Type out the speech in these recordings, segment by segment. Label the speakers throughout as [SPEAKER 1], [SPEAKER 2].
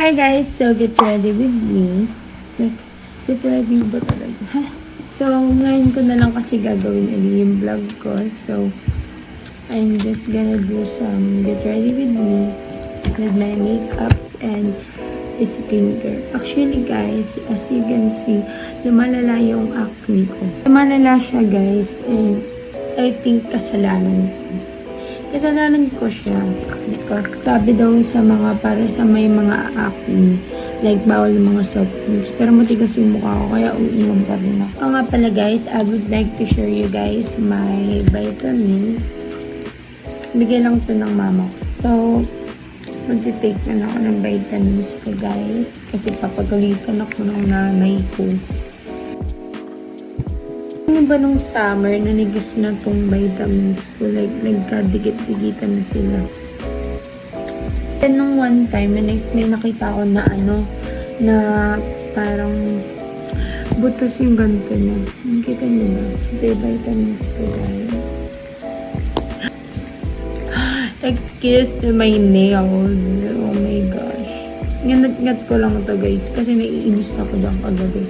[SPEAKER 1] Hi guys, so get ready with me. Get ready ba talaga? So, ngayon ko na lang kasi gagawin ulit yung vlog ko. So, I'm just gonna do some get ready with me with my makeups and skincare. Actually guys, as you can see, lumalala yung acne ko. Lumalala siya guys, and I think kasalanan ko siya because sabi daw sa mga para sa may mga acne, like bawal yung mga soft drinks, pero matigas yung mukha ko kaya uinom pa rin ako. Nga pala guys, I would like to share you guys my vitamins. Bigay lang to ng mama ko. So, mag-take na ako ng vitamins ko guys kasi papagalitan ako ng nanay ko. Ano ba nung summer, nanigas na tong vitamins ko. Like, nagkadikit-dikitan na sila. And nung one time, may nakita ko na na parang butas yung ganito niya. Nakita niyo ba? Ito yung vitamins ko, guys. Excuse to my nails. Oh my gosh. Ngat ko lang ito, guys. Kasi naiinis ako dyan kagabi.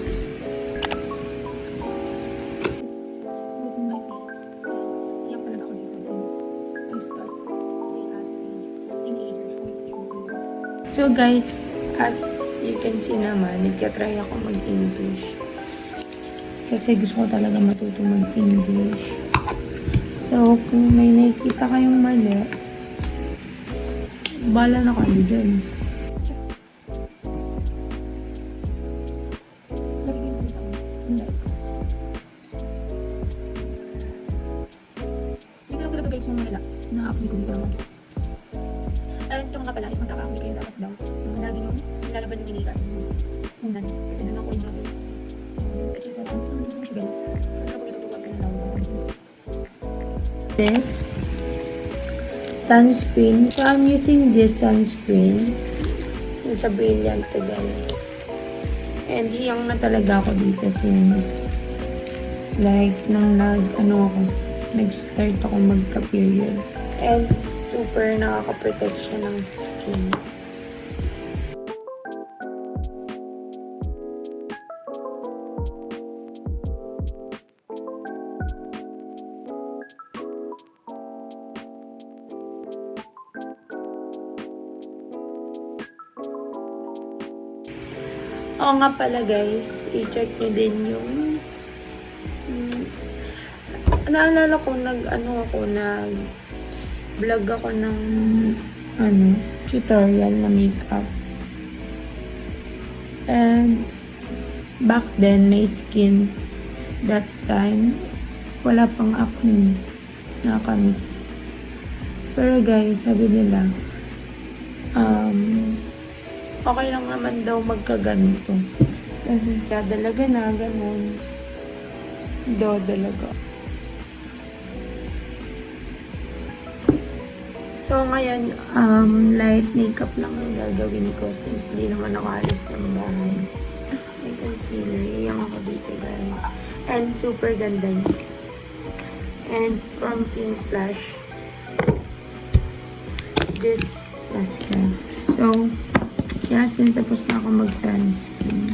[SPEAKER 1] So guys, as you can see naman, nagka-try ako mag-English. Kasi gusto ko talaga matuto mag-English. So, kung may nakikita kayong mali, bala na kayo dyan. Hindi ko lang talaga guys yung malala. Na-apply ko dito naman. Ito nga pala, is magkakaakli kayo dapat daw. Lagi nyo, nilalaban yung inilan. Unan. Kasi doon ako yung mga. Kasi ito, so hindi mo siya guys. Kaya ako itutuwag ka na lang. This sunscreen. So I'm using this sunscreen. Yung sa Brilliant to guys. And hiyang na talaga ako dito since like nang nag-start ako magka-period. And super nakaka-protect siya ng skin. Oo nga pala guys, i-check nyo din yung naalala ko vlog ako ng tutorial na makeup. And back then, my skin that time, wala pang acne. Nakakamiss. Pero guys, sabi nila, okay lang naman daw magkaganito. Kasi dalaga na, ganun. Dalaga. So, ngayon, light makeup lang ang gagawin ko since hindi naman ako alis ng bahay. May concealer. Iyang ako dito, guys. And super ganda niya. And from Pink Flash, this mascara. So, yeah, since tapos na ako mag-sunscreen.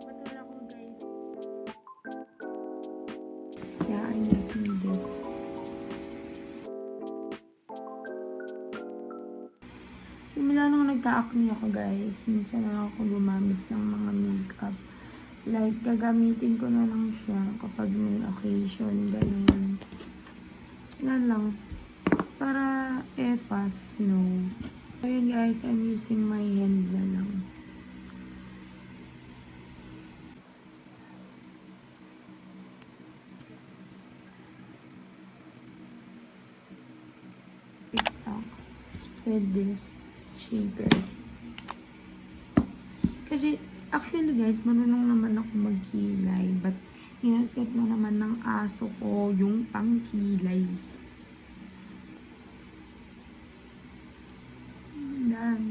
[SPEAKER 1] Matula ko, guys. Yeah, I'm using this. Simula nung nagka-acne ako guys, minsan na ako gumamit ng mga makeup. Like, gagamitin ko na lang siya kapag may occasion, ganun. Yan lang. Para fast, no. Ayun guys, I'm using my hand na lang. TikTok. With this shaper. Kasi, actually guys, marunong naman ako magkilay. But, hinatkat na naman ng aso ko yung pangkilay.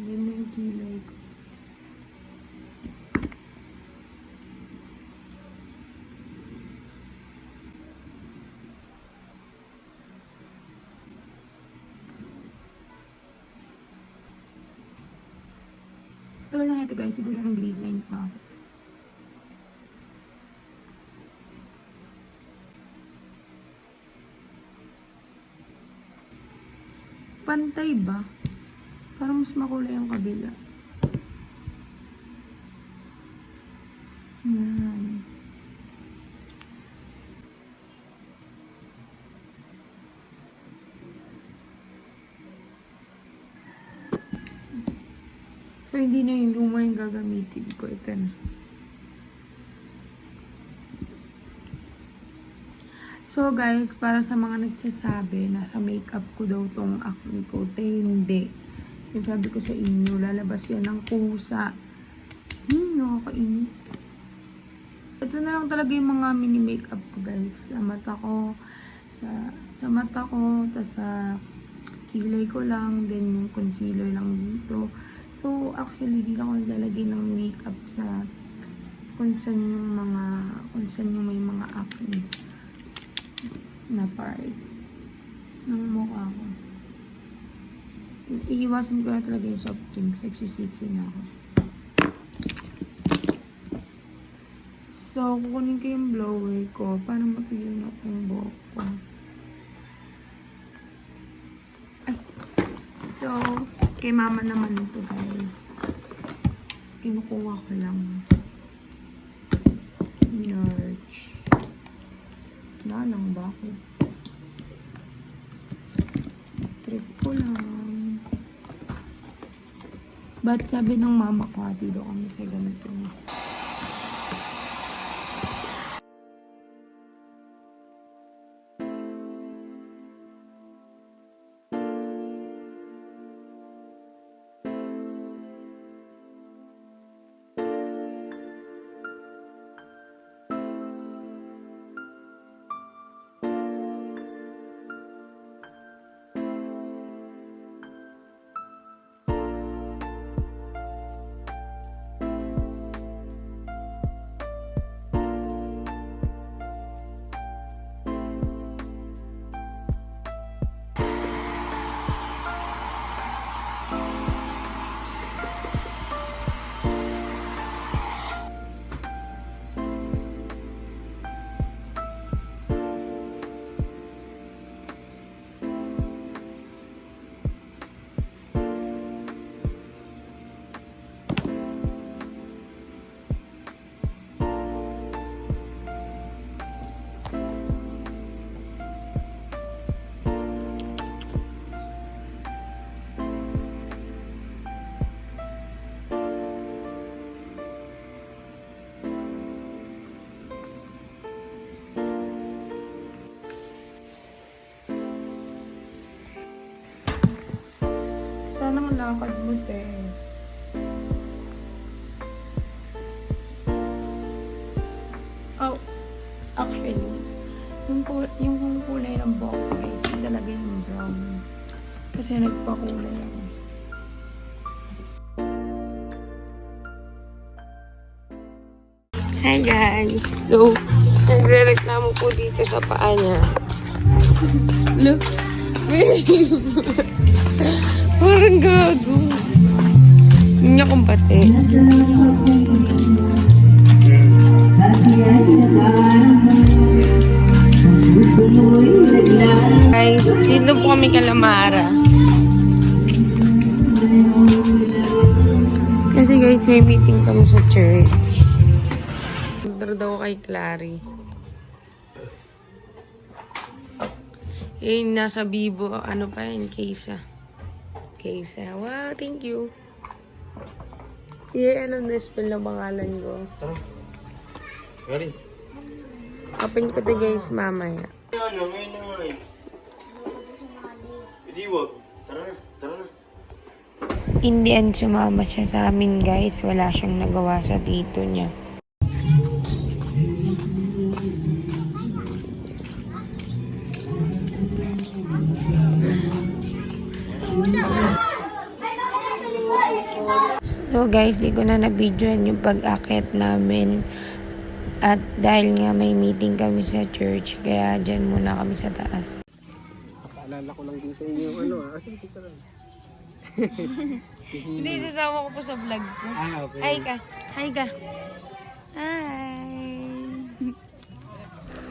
[SPEAKER 1] Yun yung kilay ko. Tagal na ito guys, siguro ng grade 9 pa ako. Pantay ba? Parang mas makulay ang kabila. Yan. So, hindi na yung luma yung gagamitin ko. Ito na. So, guys, para sa mga nagsasabi na sa makeup ko daw tong acne ko, hindi. Yung sabi ko sa inyo, lalabas yan ng kusa. Nakakainis. Ito na lang talaga yung mga mini makeup ko, guys. Sa mata ko, sa mata ko, tas sa kilay ko lang, then yung concealer lang dito. So, actually, di lang ako naglalagay ng makeup sa kung saan yung may mga acne na part ng mukha ko. Iiwasan ko na talaga yung soft drinks. Nagsisitsi na ako. So, kukunin ko yung blower ko para mapigil na yung buhok ko. Ay! So, kay mama naman ito guys. Kinukuha ko lang. Yarch. Nalang bakit? Trip ko lang. Ba't sabi ng mama ko, hati daw kami sa ganito. Sana ang lakad mo, te. Oh, actually, yung kulay ng buhok ko, guys, yung talaga yung brown. Kasi nagpakulay ako. Hi guys! So, nagre-reklamo po dito sa paa niya. Look! Parang gago. Hindi niya kumpate. Guys, dito po kami kalamara. Kasi guys, may meeting kami sa church. Punta daw kay Clary. Nasa Bibo, ano pa yun, Kaysa. Wow, thank you. Alam na spell na pangalan ko.
[SPEAKER 2] Gari.
[SPEAKER 1] Open ko to guys, mamaya.
[SPEAKER 2] Ano, ngayon na nga eh. Hindi wag. Tara na.
[SPEAKER 1] In the end, sumama siya sa amin guys. Wala siyang nagawa sa tito niya. So guys, di ko na na-videoan yung pag-akit namin. At dahil nga may meeting kami sa church, kaya dyan muna kami sa taas.
[SPEAKER 2] Paalala ko lang din sa inyo yung ano asan kita lang.
[SPEAKER 1] Hindi, sasama ko po sa vlog ko.
[SPEAKER 3] Okay.
[SPEAKER 1] Hi ka. Hi ka. Hi.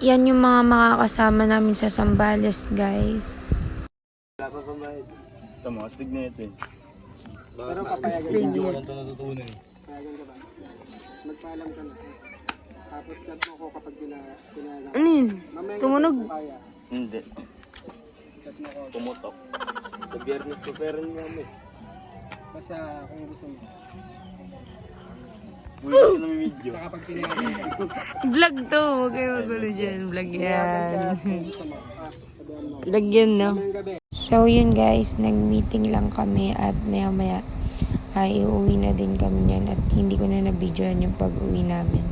[SPEAKER 1] Yan yung mga makakasama namin sa Zambales, guys.
[SPEAKER 3] Wala pa pambayad.
[SPEAKER 2] Ito mo, astig na ito eh.
[SPEAKER 3] Pero papayagan ka.
[SPEAKER 2] Hindi ko lang ito natutunan eh.
[SPEAKER 3] Papayagan ka ba? Magpaalam ka na. Tapos cut mo ko kapag pinayagan.
[SPEAKER 1] Ano yun?
[SPEAKER 3] Mamaya
[SPEAKER 1] Tumunog?
[SPEAKER 3] kaya.
[SPEAKER 2] Hindi.
[SPEAKER 3] Cut mo ko.
[SPEAKER 2] Tumutok. Sa biyernes ko pero niya kami.
[SPEAKER 3] Basta kung gusto mo.
[SPEAKER 2] Uy, ito na may video.
[SPEAKER 3] Tsaka pag pinayagan ka.
[SPEAKER 1] Vlog to. Huwag kayo magulo dyan. Vlog yan.
[SPEAKER 3] Kung gusto mo. Sabihan mo.
[SPEAKER 1] Vlog yan, no?
[SPEAKER 3] Mamayang gabi.
[SPEAKER 1] So yun guys, nag-meeting lang kami at maya-maya ay uuwi na din kami niyan at hindi ko na na-videoan yung pag-uwi namin.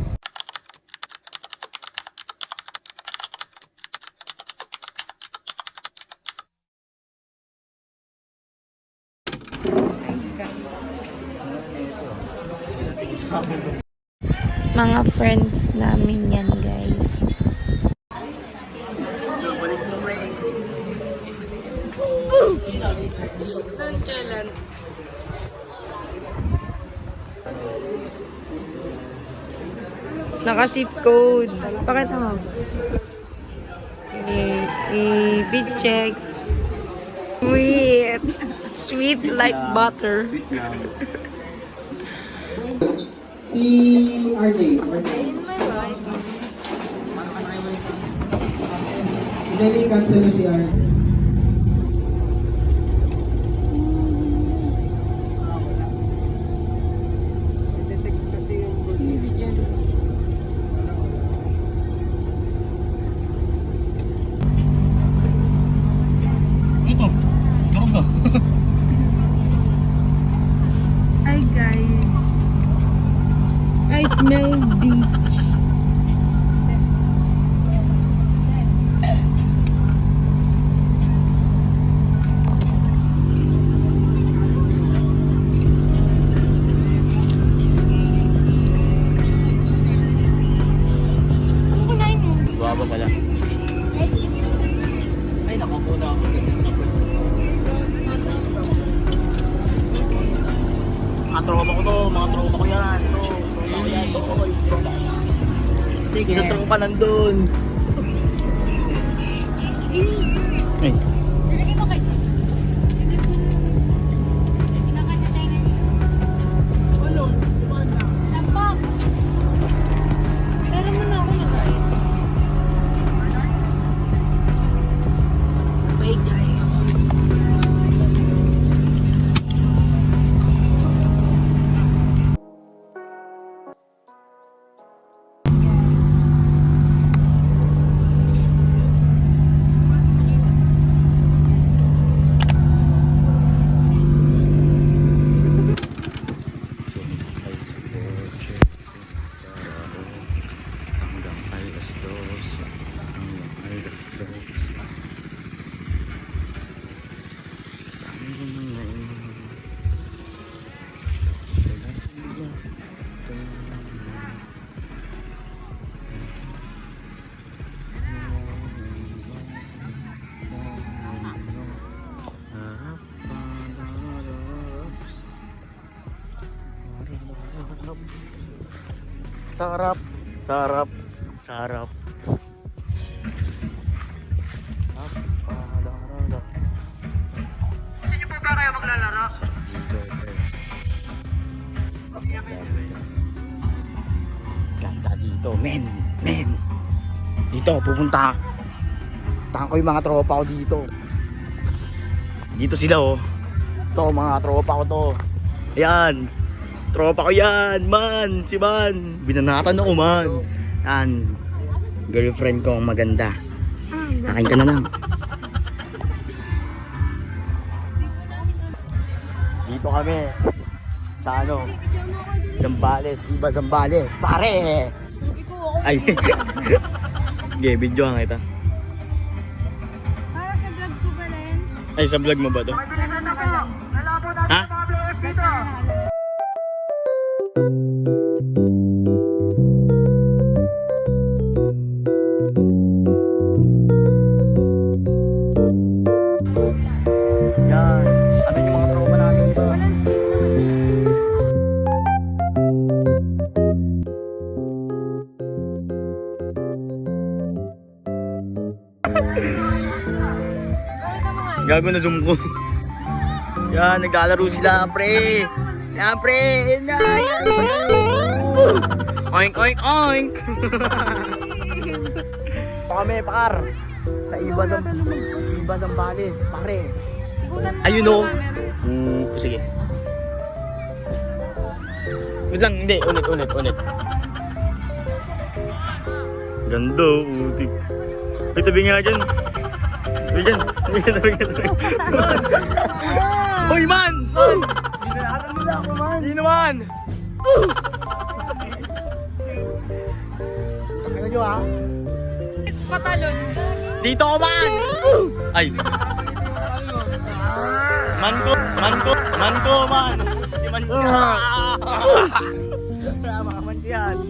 [SPEAKER 1] Mga friends namin yan guys. Nonchalant. Naka-zip code. Pakita mo. Big check. Sweet. Sweet like butter.
[SPEAKER 2] Sweet na.
[SPEAKER 3] Si RJ. Hindi, cancel na si RJ. Text kasi yung
[SPEAKER 2] Ito, durog na.
[SPEAKER 1] Hi guys. I smell beach. Ano kunain mo?
[SPEAKER 2] Baba pala. Ay, nakapuna ako. Mga tropa ko to, mga tropa ko yan. Tropa ko yan, Hindi, sa tropa nandun. Ay.
[SPEAKER 4] Nalagay mo kayo. Pinakatay na niya. Sampok.
[SPEAKER 1] Pero mo na ako nakain. Bye guys.
[SPEAKER 2] Sarap, sarap, sarap.
[SPEAKER 1] Sino po ba kayo maglalaro?
[SPEAKER 2] Ganda dito, men. Dito, pupunta. Puntahan ko yung mga tropa ko dito. Dito sila, oh. Ito, mga tropa ko to. Ayan. Tropa ko yan, man. Si Man. Binanatan ako, man. Yan. Girlfriend ko ang maganda. Akin ka na lang. Dito kami. Sa ano? Zambales. Iba Zambales. Pare! Ay. Okay, videoan kita.
[SPEAKER 4] Para sa vlog ko ba rin?
[SPEAKER 2] Ay, sa vlog mo ba to? Ha? Yan. Ano yung mga tropa namin dito?
[SPEAKER 4] Walang sleep na
[SPEAKER 2] Gago na zoom ko. Yan, naglalaro sila, pre. Yan, pre. Yan na. Yan. Oink, oink, oink. Kami, par. Sa Iba Zambales, pare. Ayun o. Sige. Wait lang, hindi. Ulit. Ganda, utik. May tabi nga dyan. Tabi dyan. Hoy, man! Dinalatan nila ako, man. Hindi naman. Takihan nyo, ha?
[SPEAKER 4] Patalon.
[SPEAKER 2] Dito ako, man! Ay. Man ko, man. Si man ko. Wala, mga man ko yan.